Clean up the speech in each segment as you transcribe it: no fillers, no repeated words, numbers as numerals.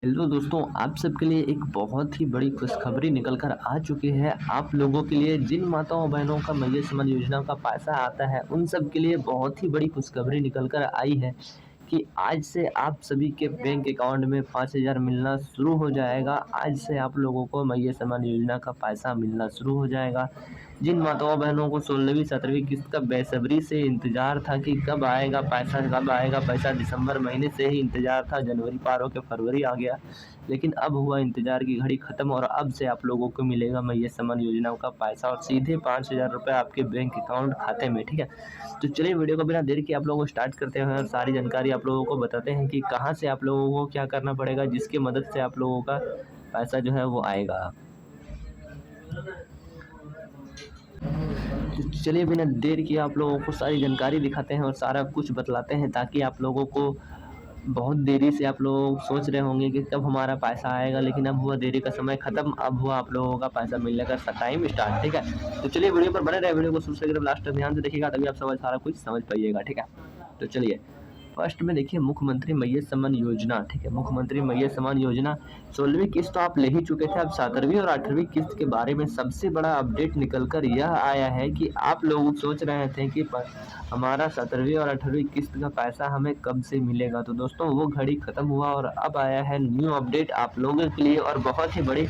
Hello दोस्तों, आप सबके लिए एक बहुत ही बड़ी खुशखबरी निकल कर आ चुकी है। आप लोगों के लिए जिन माताओं बहनों का मैया सम्मान योजना का पैसा आता है, उन सब के लिए बहुत ही बड़ी खुशखबरी निकल कर आई है कि आज से आप सभी के बैंक अकाउंट में 5,000 मिलना शुरू हो जाएगा। आज से आप लोगों को मैया सम्मान योजना का पैसा मिलना शुरू हो जाएगा। जिन माताओं बहनों को 16वीं 17वीं किस्त का बेसब्री से इंतज़ार था कि कब आएगा पैसा, कब आएगा पैसा, दिसंबर महीने से ही इंतज़ार था, जनवरी पार होके फरवरी आ गया। लेकिन अब हुआ इंतज़ार की घड़ी ख़त्म और अब से आप लोगों को मिलेगा मैया सम्मान योजना का पैसा और सीधे 5,000 रुपये आपके बैंक अकाउंट खाते में, ठीक है। तो चलिए वीडियो को बिना देर के आप लोगों को स्टार्ट करते हैं और सारी जानकारी आप लोगों को बताते हैं कि कहाँ से आप लोगों को क्या करना पड़ेगा, जिसकी मदद से आप लोगों का पैसा जो है वो आएगा। तो चलिए बिना देर किए आप लोगों को सारी जानकारी दिखाते हैं और सारा कुछ बतलाते हैं, ताकि आप लोगों को बहुत देरी से आप लोग सोच रहे होंगे कि कब हमारा पैसा आएगा, लेकिन अब हुआ देरी का समय ख़त्म, अब हुआ आप लोगों का पैसा मिलने का टाइम स्टार्ट, ठीक है। तो चलिए वीडियो पर बने रहे, वीडियो को शुरू से एकदम लास्ट तक ध्यान से देखिएगा, तभी आप सारा कुछ समझ पाइएगा, ठीक है। तो चलिए फर्स्ट में देखिए मुख्यमंत्री मैया सम्मान योजना, ठीक है। मुख्यमंत्री मैया सम्मान योजना 16वीं किस्त तो आप ले ही चुके थे। अब 17वीं और 18वीं किस्त के बारे में सबसे बड़ा अपडेट निकल कर यह आया है कि आप लोग सोच रहे थे कि हमारा 17वीं और 18वीं किस्त का पैसा हमें कब से मिलेगा। तो दोस्तों वो घड़ी ख़त्म हुआ और अब आया है न्यू अपडेट आप लोगों के लिए, और बहुत ही बड़ी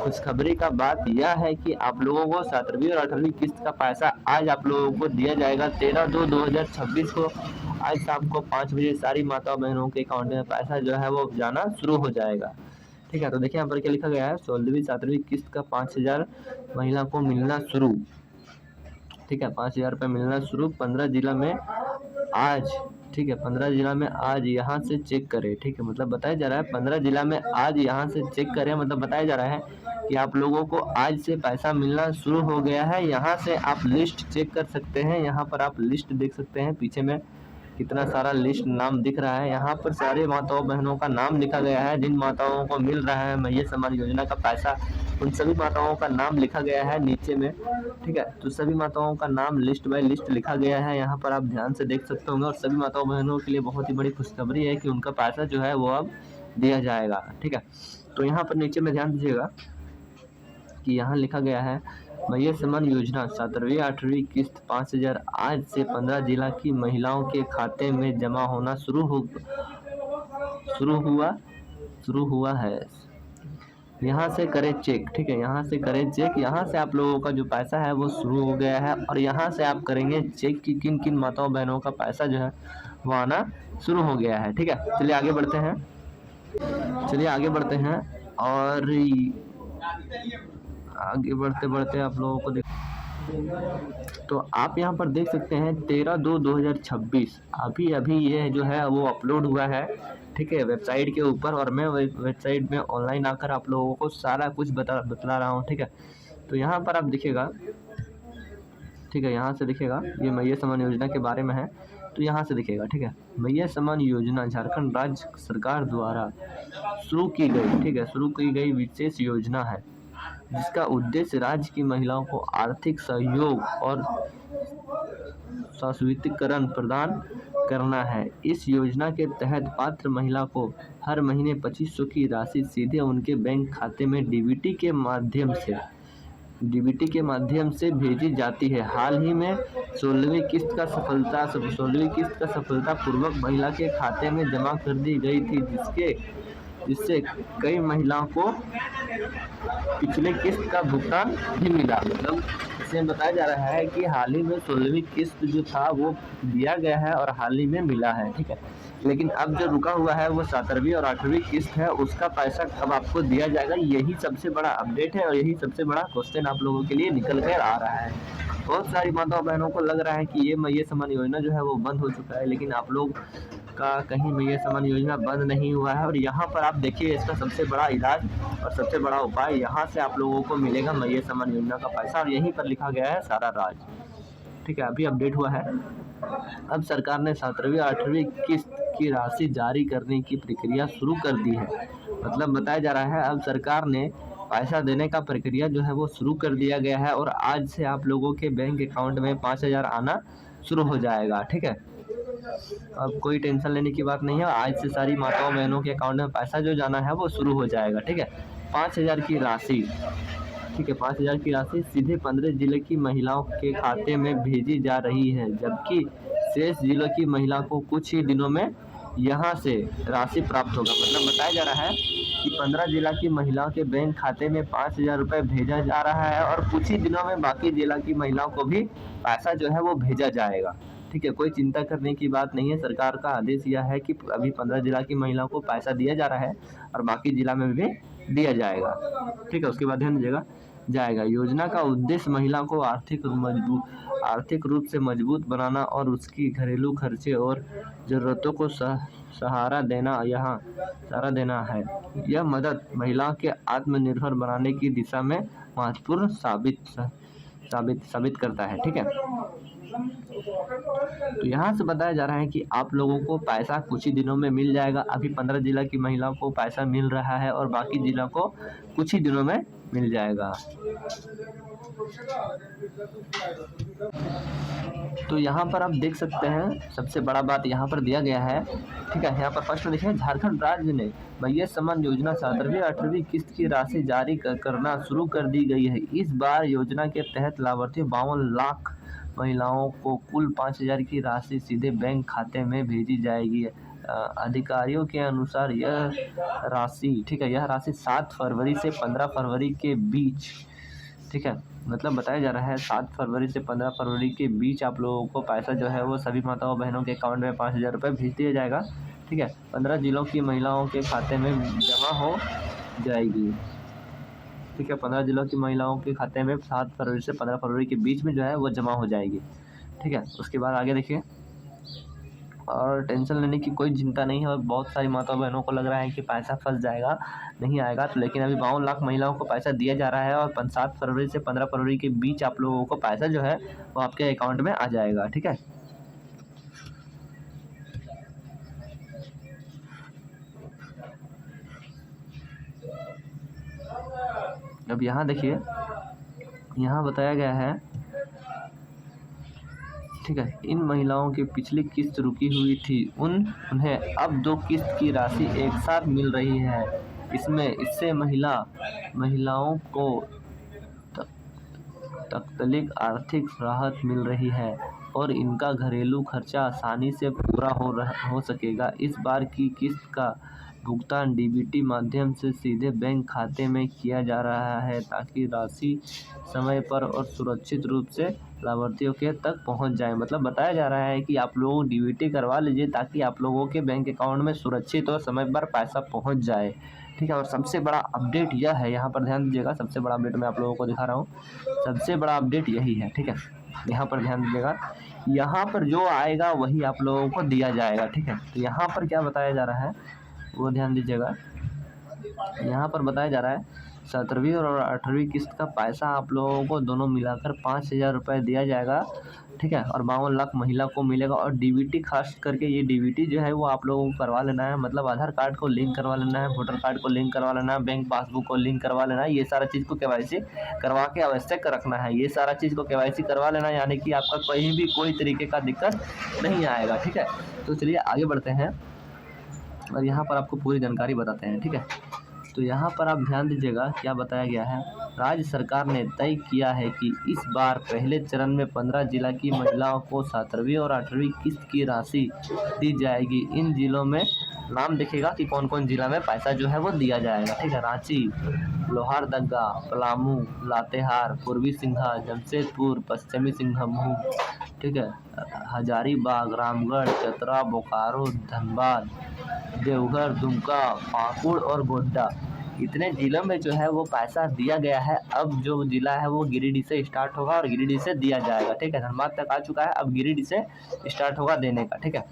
खुशखबरी का बात यह है कि आप लोगों को 17वीं और 18वीं किस्त का पैसा आज आप लोगों को दिया जाएगा 13/2/2026 को। आज शाम को 5 बजे सारी माता बहनों के अकाउंट में पैसा जो है वो जाना शुरू हो जाएगा, ठीक है। तो देखिए यहाँ पर क्या लिखा गया है, 16वीं 17वीं किस्त का 5,000 महिला को मिलना शुरू, ठीक है। 5,000 रुपये मिलना शुरू 15 जिला में आज, ठीक है। 15 जिला में आज यहाँ से चेक करें, ठीक है। मतलब बताया जा रहा है 15 जिला में आज यहाँ से चेक करें, मतलब बताया जा रहा है कि आप लोगों को आज से पैसा मिलना शुरू हो गया है। यहाँ से आप लिस्ट चेक कर सकते हैं, यहाँ पर आप लिस्ट देख सकते हैं, पीछे में कितना सारा लिस्ट नाम दिख रहा है। यहाँ पर सारे माताओं बहनों का नाम लिखा गया है, जिन माताओं को मिल रहा है मैया सम्मान योजना का पैसा, उन सभी माताओं का नाम लिखा गया है नीचे में, ठीक है। तो सभी माताओं का नाम लिस्ट बाय लिस्ट लिखा गया है, यहाँ पर आप ध्यान से देख सकते होंगे। और सभी माताओं बहनों के लिए बहुत ही बड़ी खुशखबरी है कि उनका पैसा जो है वो अब दिया जाएगा, ठीक है। तो यहाँ पर नीचे में ध्यान दीजिएगा कि यहाँ लिखा गया है मैया सम्मान योजना 17वीं 18वीं किस्त 5,000 आज से 15 जिला की महिलाओं के खाते में जमा होना शुरू हुआ है। यहाँ से करें चेक, ठीक है। यहाँ से करें चेक, यहाँ से आप लोगों का जो पैसा है वो शुरू हो गया है और यहाँ से आप करेंगे चेक कि किन किन माताओं बहनों का पैसा जो है वो आना शुरू हो गया है, ठीक है। चलिए आगे बढ़ते हैं, और आगे बढ़ते बढ़ते आप लोगों को तो आप यहाँ पर देख सकते हैं 13/2/2026 अभी ये जो है वो अपलोड हुआ है, ठीक है, वेबसाइट के ऊपर। और मैं वेबसाइट में ऑनलाइन आकर आप लोगों को सारा कुछ बतला रहा हूँ, ठीक है। तो यहाँ पर आप दिखेगा, ठीक है, यहाँ से दिखेगा ये मैया सम्मान योजना के बारे में है। तो यहाँ से दिखेगा, ठीक है, मैया सम्मान योजना झारखंड राज्य सरकार द्वारा शुरू की गई, ठीक है, शुरू की गई विशेष योजना है, जिसका उद्देश्य राज्य की महिलाओं को आर्थिक सहयोग और सशक्तिकरण प्रदान करना है। इस योजना के तहत पात्र महिला को हर महीने 2,500 की राशि सीधे उनके बैंक खाते में डीबीटी के माध्यम से भेजी जाती है। हाल ही में 16वीं किस्त का सफलतापूर्वक महिला के खाते में जमा कर दी गई थी, जिससे कई महिलाओं को पिछले किस्त का भुगतान भी मिला। मतलब इसमें बताया जा रहा है कि हाल ही में 16वीं किस्त जो था वो दिया गया है और हाल ही में मिला है, ठीक है। लेकिन अब जो रुका हुआ है वो 17वीं और 18वीं किस्त है, उसका पैसा कब आपको दिया जाएगा, यही सबसे बड़ा अपडेट है और यही सबसे बड़ा क्वेश्चन आप लोगों के लिए निकल कर आ रहा है। बहुत सारी माताओं बहनों को लग रहा है कि ये मैया सम्मान योजना जो है वो बंद हो चुका है, लेकिन आप लोग का कहीं मैया सम्मान योजना बंद नहीं हुआ है। और यहाँ पर आप देखिए इसका सबसे बड़ा इलाज और सबसे बड़ा उपाय, यहाँ से आप लोगों को मिलेगा मैया सम्मान योजना का पैसा, और यहीं पर लिखा गया है सारा राज, ठीक है। अभी अपडेट हुआ है, अब सरकार ने 17वीं 18वीं किस्त की राशि जारी करने की प्रक्रिया शुरू कर दी है। मतलब बताया जा रहा है अब सरकार ने पैसा देने का प्रक्रिया जो है वो शुरू कर दिया गया है और आज से आप लोगों के बैंक अकाउंट में 5,000 आना शुरू हो जाएगा, ठीक है। अब कोई टेंशन लेने की बात नहीं है, आज से सारी माताओं बहनों के अकाउंट में पैसा जो जाना है वो शुरू हो जाएगा। ठीक है, 5,000 की राशि, ठीक है, 5,000 की राशि सीधे 15 जिले की महिलाओं के खाते में भेजी जा रही है, जबकि शेष जिलों की महिला को कुछ ही दिनों में यहाँ से राशि प्राप्त होगा। मतलब बताया जा रहा है कि 15 जिला की महिलाओं के बैंक खाते में 5,000 रुपये भेजा जा रहा है और कुछ ही दिनों में बाकी जिला की महिलाओं को भी पैसा जो है वो भेजा जाएगा। ठीक है, कोई चिंता करने की बात नहीं है। सरकार का आदेश यह है कि अभी 15 जिला की महिलाओं को पैसा दिया जा रहा है और बाकी जिला में भी दिया जाएगा। ठीक है, उसके बाद ध्यान दीजिएगा, जाएगा। योजना का उद्देश्य महिला को आर्थिक रूप से मजबूत बनाना और उसकी घरेलू खर्चे और ज़रूरतों को सहारा देना है। यह मदद महिला के आत्मनिर्भर बनाने की दिशा में महत्वपूर्ण साबित करता है। ठीक है, तो यहाँ से बताया जा रहा है कि आप लोगों को पैसा कुछ ही दिनों में मिल जाएगा। अभी 15 जिला की महिलाओं को पैसा मिल रहा है और बाकी जिलों को कुछ ही दिनों में मिल जाएगा। तो यहाँ पर आप देख सकते हैं, सबसे बड़ा बात यहाँ पर दिया गया है। ठीक है, यहाँ पर फर्स्ट में देखिए, झारखंड राज्य ने भैया सम्मान योजना 7वीं 8वीं किस्त की राशि जारी करना शुरू कर दी गई है। इस बार योजना के तहत लाभार्थी 52 लाख महिलाओं को कुल 5,000 की राशि सीधे बैंक खाते में भेजी जाएगी। अधिकारियों के अनुसार यह राशि, ठीक है, यह राशि 7 फरवरी से 15 फरवरी के बीच, ठीक है, मतलब बताया जा रहा है 7 फरवरी से 15 फरवरी के बीच आप लोगों को पैसा जो है वो सभी माताओं बहनों के अकाउंट में 5,000 रुपये भेज दिया जाएगा। ठीक है, 15 जिलों की महिलाओं के खाते में जमा हो जाएगी। ठीक है, 15 जिलों की महिलाओं के खाते में 7 फरवरी से 15 फरवरी के बीच में जो है वो जमा हो जाएगी। ठीक है, उसके बाद आगे देखिए, और टेंशन लेने की कोई चिंता नहीं है। और बहुत सारी माताओं बहनों को लग रहा है कि पैसा फंस जाएगा, नहीं आएगा, तो लेकिन अभी 52 लाख महिलाओं को पैसा दिया जा रहा है और 7 फरवरी से 15 फरवरी के बीच आप लोगों को पैसा जो है वो आपके अकाउंट में आ जाएगा। ठीक है, अब यहाँ देखिए, यहाँ बताया गया है, ठीक है, इन महिलाओं की पिछली किस्त रुकी हुई थी, उन्हें अब 2 किस्त की राशि एक साथ मिल रही है। इससे महिलाओं को तत्कालिक आर्थिक राहत मिल रही है और इनका घरेलू खर्चा आसानी से पूरा हो सकेगा। इस बार की किस्त का भुगतान डीबीटी माध्यम से सीधे बैंक खाते में किया जा रहा है ताकि राशि समय पर और सुरक्षित रूप से लाभार्थियों के तक पहुंच जाए। मतलब बताया जा रहा है कि आप लोग डीबीटी करवा लीजिए ताकि आप लोगों के बैंक अकाउंट में सुरक्षित और समय पर पैसा पहुंच जाए। ठीक है, और सबसे बड़ा अपडेट यह है, यहाँ पर ध्यान दीजिएगा, सबसे बड़ा अपडेट मैं आप लोगों को दिखा रहा हूँ, सबसे बड़ा अपडेट यही है। ठीक है, यहाँ पर ध्यान दीजिएगा, यहाँ पर जो आएगा वही आप लोगों को दिया जाएगा। ठीक है, तो यहाँ पर क्या बताया जा रहा है वो ध्यान दीजिएगा। यहाँ पर बताया जा रहा है 17वीं और 18वीं किस्त का पैसा आप लोगों को दोनों मिलाकर 5,000 रुपये दिया जाएगा। ठीक है, और 52 लाख महिला को मिलेगा। और डीबीटी खास करके ये डीबीटी जो है वो आप लोगों को करवा लेना है, मतलब आधार कार्ड को लिंक करवा लेना है, वोटर कार्ड को लिंक करवा लेना है, बैंक पासबुक को लिंक करवा लेना है। ये सारा चीज़ को केवाईसी करवा के आवश्यक रखना है। ये सारा चीज़ को केवाईसी करवा लेना है, यानी कि आपका कहीं भी कोई तरीके का दिक्कत नहीं आएगा। ठीक है, तो चलिए आगे बढ़ते हैं और यहाँ पर आपको पूरी जानकारी बताते हैं। ठीक है, तो यहाँ पर आप ध्यान दीजिएगा क्या बताया गया है। राज्य सरकार ने तय किया है कि इस बार पहले चरण में 15 जिला की महिलाओं को 7वीं और 8वीं किस्त की राशि दी जाएगी। इन जिलों में नाम देखिएगा कि कौन कौन जिला में पैसा जो है वो दिया जाएगा। ठीक है, रांची, लोहारदगा, पलामू, लातेहार, पूर्वी सिंघा, जमशेदपुर, पश्चिमी सिंहभूम, ठीक है, हजारीबाग, रामगढ़, चतरा, बोकारो, धनबाद, देवघर, दुमका, पाकुड़ और गोड्डा, इतने जिलों में जो है वो पैसा दिया गया है। अब जो जिला है वो गिरिडीह से स्टार्ट होगा और गिरिडीह से दिया जाएगा। ठीक है, धनबाद तक आ चुका है, अब गिरिडीह से स्टार्ट होगा देने का। ठीक है,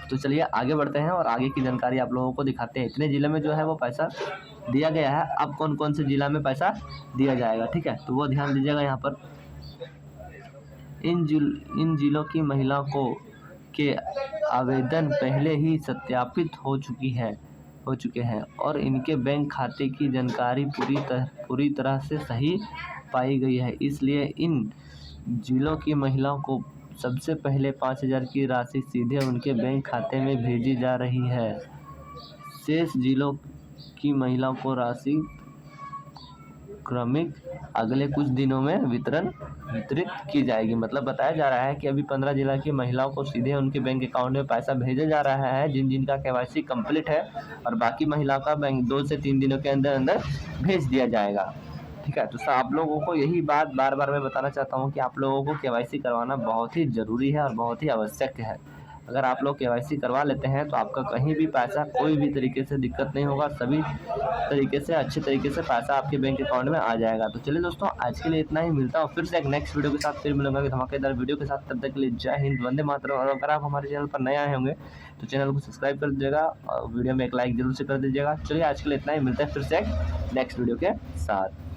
तो चलिए आगे बढ़ते हैं और आगे की जानकारी आप लोगों को दिखाते हैं। इतने जिले में जो है वो पैसा दिया गया है, अब कौन कौन से जिला में पैसा दिया जाएगा। ठीक है, तो वो ध्यान दीजिएगा। यहाँ पर इन जिलों की महिला के आवेदन पहले ही सत्यापित हो चुके हैं और इनके बैंक खाते की जानकारी पूरी तरह से सही पाई गई है। इसलिए इन जिलों की महिलाओं को सबसे पहले 5,000 की राशि सीधे उनके बैंक खाते में भेजी जा रही है। शेष जिलों की महिलाओं को राशि क्रमिक अगले कुछ दिनों में वितरित की जाएगी। मतलब बताया जा रहा है कि अभी 15 जिला की महिलाओं को सीधे उनके बैंक अकाउंट में पैसा भेजा जा रहा है, जिनका KYC कंप्लीट है, और बाकी महिलाओं का बैंक 2 से 3 दिनों के अंदर अंदर भेज दिया जाएगा। ठीक है, तो आप लोगों को यही बात बार बार मैं बताना चाहता हूँ कि आप लोगों को KYC करवाना बहुत ही ज़रूरी है और बहुत ही आवश्यक है। अगर आप लोग KYC करवा लेते हैं तो आपका कहीं भी पैसा कोई भी तरीके से दिक्कत नहीं होगा, सभी तरीके से अच्छे तरीके से पैसा आपके बैंक अकाउंट में आ जाएगा। तो चलिए दोस्तों, आज के लिए इतना ही। मिलता हूँ फिर से एक नेक्स्ट वीडियो के साथ, फिर मिलूंगा कि धमाकेदार वीडियो के साथ। तब तक के लिए जय हिंद, वंदे मातरम। और अगर आप हमारे चैनल पर नए आए होंगे तो चैनल को सब्सक्राइब कर दीजिएगा और वीडियो में एक लाइक जरूर से कर दीजिएगा। चलिए आज के लिए इतना ही, मिलता है फिर से एक नेक्स्ट वीडियो के साथ।